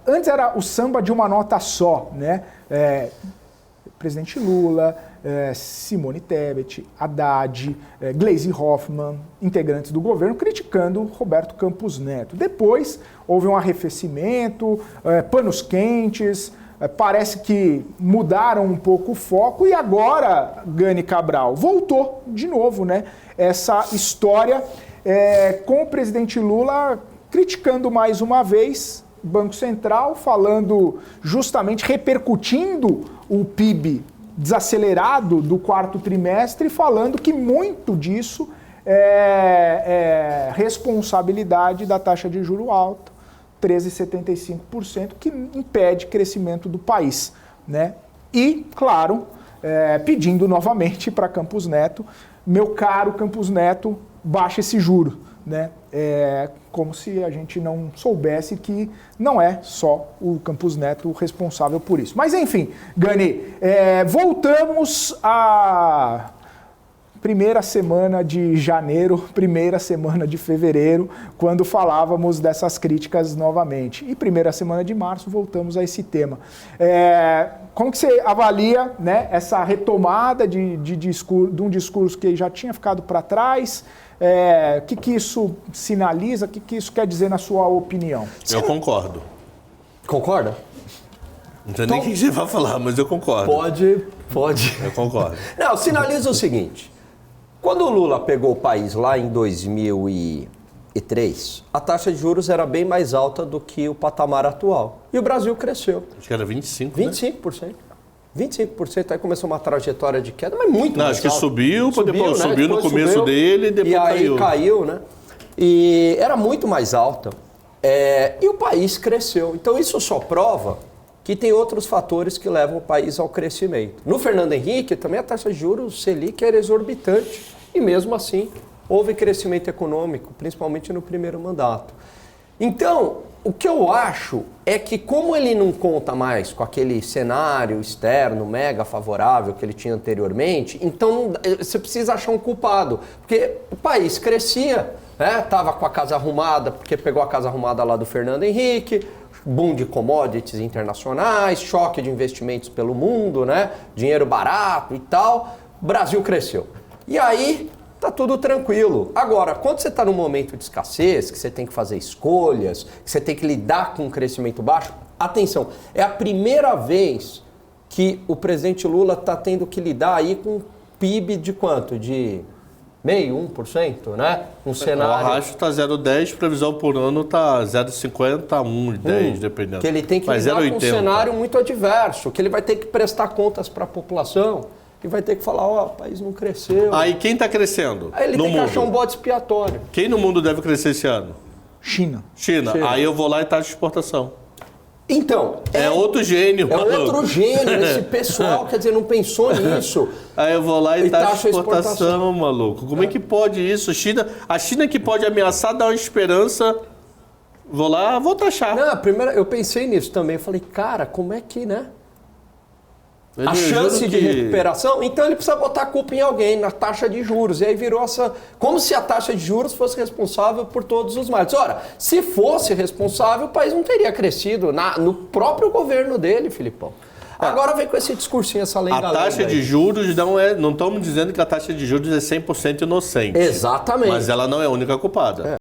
Antes era o samba de uma nota só, né? Presidente Lula, Simone Tebet, Haddad, Gleisi Hoffmann, integrantes do governo, criticando Roberto Campos Neto. Depois houve um arrefecimento, panos quentes, parece que mudaram um pouco o foco e agora, Gani Cabral, voltou de novo, né? Essa história com o presidente Lula criticando mais uma vez o Banco Central, falando justamente, repercutindo o PIB desacelerado do quarto trimestre, falando que muito disso é responsabilidade da taxa de juros alta, 13,75%, que impede crescimento do país, né? E, claro, pedindo novamente para Campos Neto, meu caro Campos Neto, baixa esse juro, né? Como se a gente não soubesse que não é só o Campos Neto responsável por isso. Mas enfim, Gani, voltamos à primeira semana de janeiro, primeira semana de fevereiro, quando falávamos dessas críticas novamente. E primeira semana de março, voltamos a esse tema. Como que você avalia, né, essa retomada de um discurso que já tinha ficado para trás? O que isso sinaliza? O que isso quer dizer na sua opinião? Eu concordo. Concorda? Não sei nem o que você vai falar, mas eu concordo. Pode. Eu concordo. Não, sinaliza o seguinte. Quando o Lula pegou o país lá em 2003, a taxa de juros era bem mais alta do que o patamar atual. E o Brasil cresceu. Acho que era 25%. 25%. 25%, aí começou uma trajetória de queda, mas muito mais acho que alta. subiu Né? subiu no começo dele e depois caiu. E aí caiu, né? E era muito mais alta. E o país cresceu. Então isso só prova que tem outros fatores que levam o país ao crescimento. No Fernando Henrique, também a taxa de juros Selic era exorbitante. E mesmo assim, houve crescimento econômico, principalmente no primeiro mandato. Então, o que eu acho é que como ele não conta mais com aquele cenário externo mega favorável que ele tinha anteriormente, então você precisa achar um culpado. Porque o país crescia, né? Tava com a casa arrumada, porque pegou a casa arrumada lá do Fernando Henrique, boom de commodities internacionais, choque de investimentos pelo mundo, né? Dinheiro barato e tal. O Brasil cresceu. E aí tá tudo tranquilo. Agora, quando você está num momento de escassez, que você tem que fazer escolhas, que você tem que lidar com um crescimento baixo, atenção, é a primeira vez que o presidente Lula está tendo que lidar aí com um PIB de quanto? De 0,5%, né? Um cenário... O arrasto está 0,10, previsão por ano está 0,50 a 1,10, dependendo. Que ele tem que lidar com um cenário muito adverso, que ele vai ter que prestar contas para a população, e vai ter que falar, o país não cresceu. Aí quem está crescendo? Aí ele tem que achar um bode expiatório. Quem no mundo deve crescer esse ano? China. Aí eu vou lá e taxa de exportação. Então... É outro gênio. Outro gênio, esse pessoal, quer dizer, não pensou nisso. Aí eu vou lá e taxa de exportação, maluco. Como é que pode isso? A China que pode ameaçar dar uma esperança... Vou lá, vou taxar. Não, primeiro eu pensei nisso também. Eu falei, cara, como é que, né? A chance de recuperação, então ele precisa botar a culpa em alguém, na taxa de juros. E aí virou essa... Como se a taxa de juros fosse responsável por todos os males. Ora, se fosse responsável, o país não teria crescido no próprio governo dele, Filipão. Agora vem com esse discursinho, essa lenda. A taxa de juros não estamos dizendo que a taxa de juros é 100% inocente. Exatamente. Mas ela não é a única culpada.